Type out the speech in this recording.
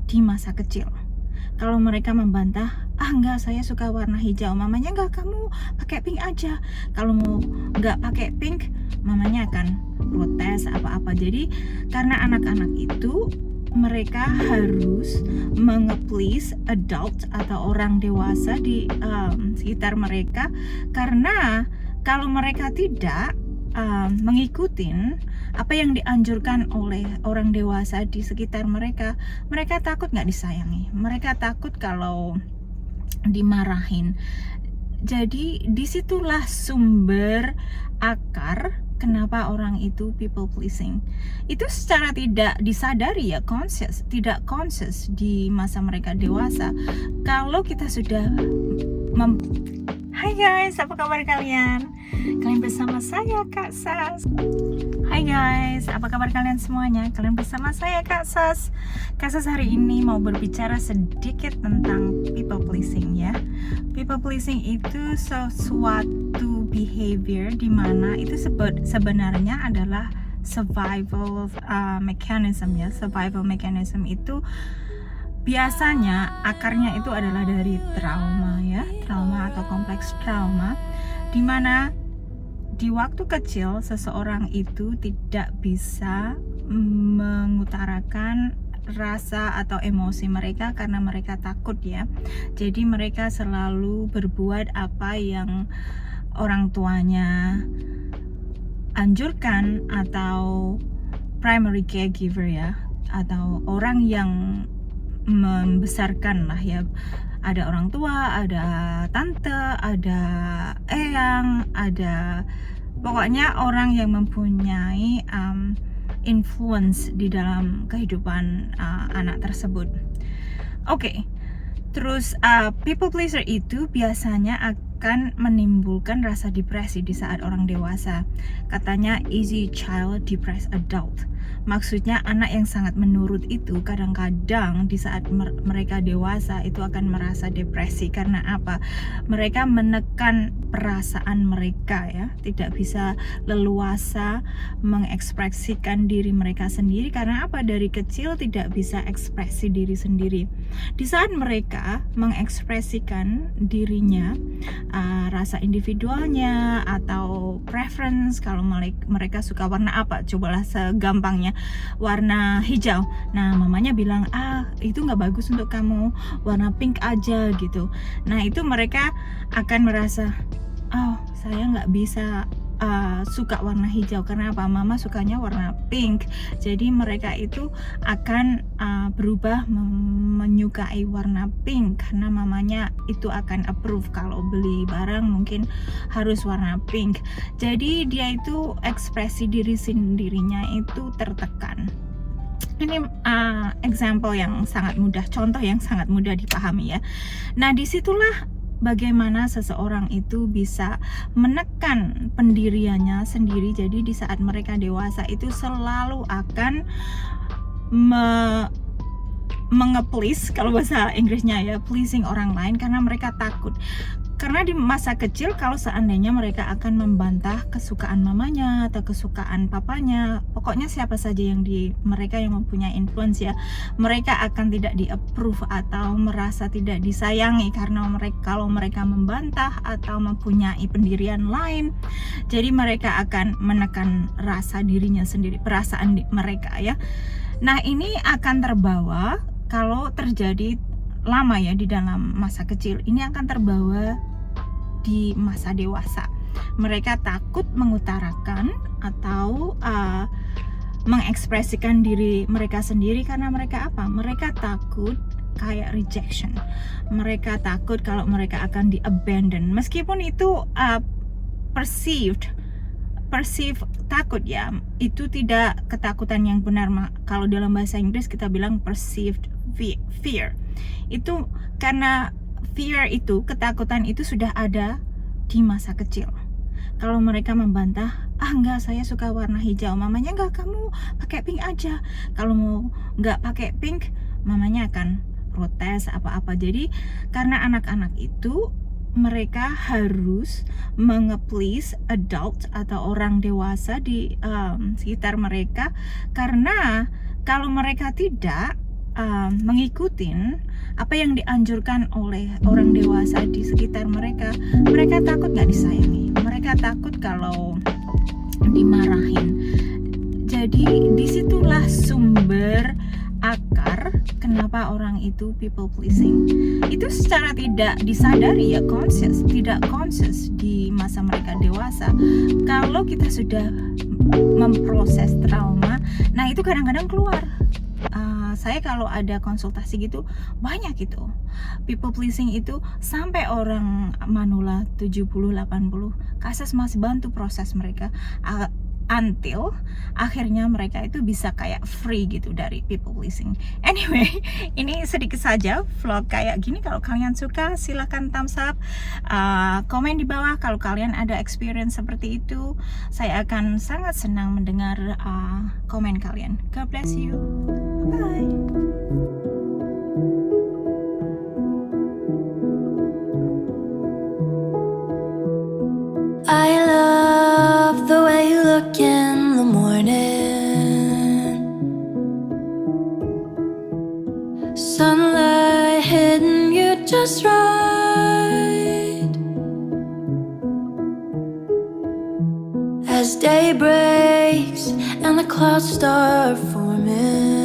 di masa kecil. Kalau mereka membantah, enggak, saya suka warna hijau, mamanya enggak, kamu pakai pink aja. Kalau mau enggak pakai pink, mamanya akan protes apa-apa. Jadi karena anak-anak itu mereka harus mengeplease adult atau orang dewasa di sekitar mereka, karena kalau mereka tidak mengikuti apa yang dianjurkan oleh orang dewasa di sekitar mereka, mereka takut nggak disayangi, mereka takut kalau dimarahin. Jadi disitulah sumber akar kenapa orang itu people pleasing. Itu secara tidak disadari ya, tidak conscious di masa mereka dewasa. Kalau kita sudah Hai guys, apa kabar kalian? Kalian bersama saya Kak Sas. Hai guys, apa kabar kalian semuanya? Kalian bersama saya Kak Sas. Kak Sas hari ini mau berbicara sedikit tentang people pleasing ya. People pleasing itu sesuatu behavior di mana itu sebenarnya adalah survival mechanism ya. Survival mechanism itu biasanya akarnya itu adalah dari trauma ya, trauma atau kompleks trauma, dimana di waktu kecil seseorang itu tidak bisa mengutarakan rasa atau emosi mereka karena mereka takut ya. Jadi mereka selalu berbuat apa yang orang tuanya anjurkan, atau primary caregiver ya, atau orang yang membesarkan lah ya. Ada orang tua, ada tante, ada eyang, ada pokoknya orang yang mempunyai influence di dalam kehidupan anak tersebut. Oke. Terus people pleaser itu biasanya akan menimbulkan rasa depresi di saat orang dewasa. Katanya easy child, depressed adult. Maksudnya anak yang sangat menurut itu kadang-kadang di saat mereka dewasa itu akan merasa depresi. Karena apa? Mereka menekan perasaan mereka ya, tidak bisa leluasa mengekspresikan diri mereka sendiri. Karena apa? Dari kecil tidak bisa ekspresi diri sendiri. Di saat mereka mengekspresikan dirinya, rasa individualnya atau preference, kalau mereka suka warna apa, cobalah segampangnya warna hijau. Nah, mamanya bilang, itu nggak bagus untuk kamu, warna pink aja gitu. Nah, itu mereka akan merasa, oh, saya nggak bisa suka warna hijau karena apa? Mama sukanya warna pink. Jadi mereka itu akan berubah menyukai warna pink karena mamanya itu akan approve kalau beli barang mungkin harus warna pink. Jadi dia itu ekspresi diri sendirinya itu tertekan. Ini example yang sangat mudah, contoh yang sangat mudah dipahami ya. Nah, disitulah bagaimana seseorang itu bisa menekan pendiriannya sendiri. Jadi di saat mereka dewasa itu selalu akan mengeplease, kalau bahasa Inggrisnya ya, pleasing orang lain karena mereka takut. Karena di masa kecil kalau seandainya mereka akan membantah kesukaan mamanya atau kesukaan papanya, pokoknya siapa saja yang mereka yang mempunyai influence ya, mereka akan tidak di-approve atau merasa tidak disayangi karena kalau mereka membantah atau mempunyai pendirian lain. Jadi mereka akan menekan rasa dirinya sendiri, perasaan mereka ya. Nah, ini akan terbawa kalau terjadi lama ya di dalam masa kecil, ini akan terbawa di masa dewasa. Mereka takut mengutarakan atau mengekspresikan diri mereka sendiri karena mereka apa? Mereka takut kayak rejection. Mereka takut kalau mereka akan di-abandon. Meskipun itu perceived takut ya, itu tidak ketakutan yang benar. Kalau dalam bahasa Inggris kita bilang perceived fear. Itu karena fear itu, ketakutan itu sudah ada di masa kecil. Kalau mereka membantah, enggak, saya suka warna hijau, mamanya enggak, kamu pakai pink aja. Kalau mau enggak pakai pink, mamanya akan protes apa-apa. Jadi karena anak-anak itu mereka harus mengeplease adult atau orang dewasa di sekitar mereka, karena kalau mereka tidak, mengikutin apa yang dianjurkan oleh orang dewasa di sekitar mereka. Mereka takut nggak disayangi, mereka takut kalau dimarahin. Jadi disitulah sumber akar kenapa orang itu people pleasing. Itu secara tidak disadari ya, tidak conscious di masa mereka dewasa. Kalau kita sudah memproses trauma, nah itu kadang-kadang keluar. Saya kalau ada konsultasi gitu banyak itu people pleasing itu sampai orang manula 70-80 kasus masih bantu proses mereka until akhirnya mereka itu bisa kayak free gitu dari people pleasing. Anyway, ini sedikit saja vlog kayak gini. Kalau kalian suka silahkan thumbs up, komen di bawah kalau kalian ada experience seperti itu. Saya akan sangat senang mendengar komen kalian. God bless you. Bye. I love the way you look in the morning. Sunlight hitting you just right. As day breaks and the clouds start forming,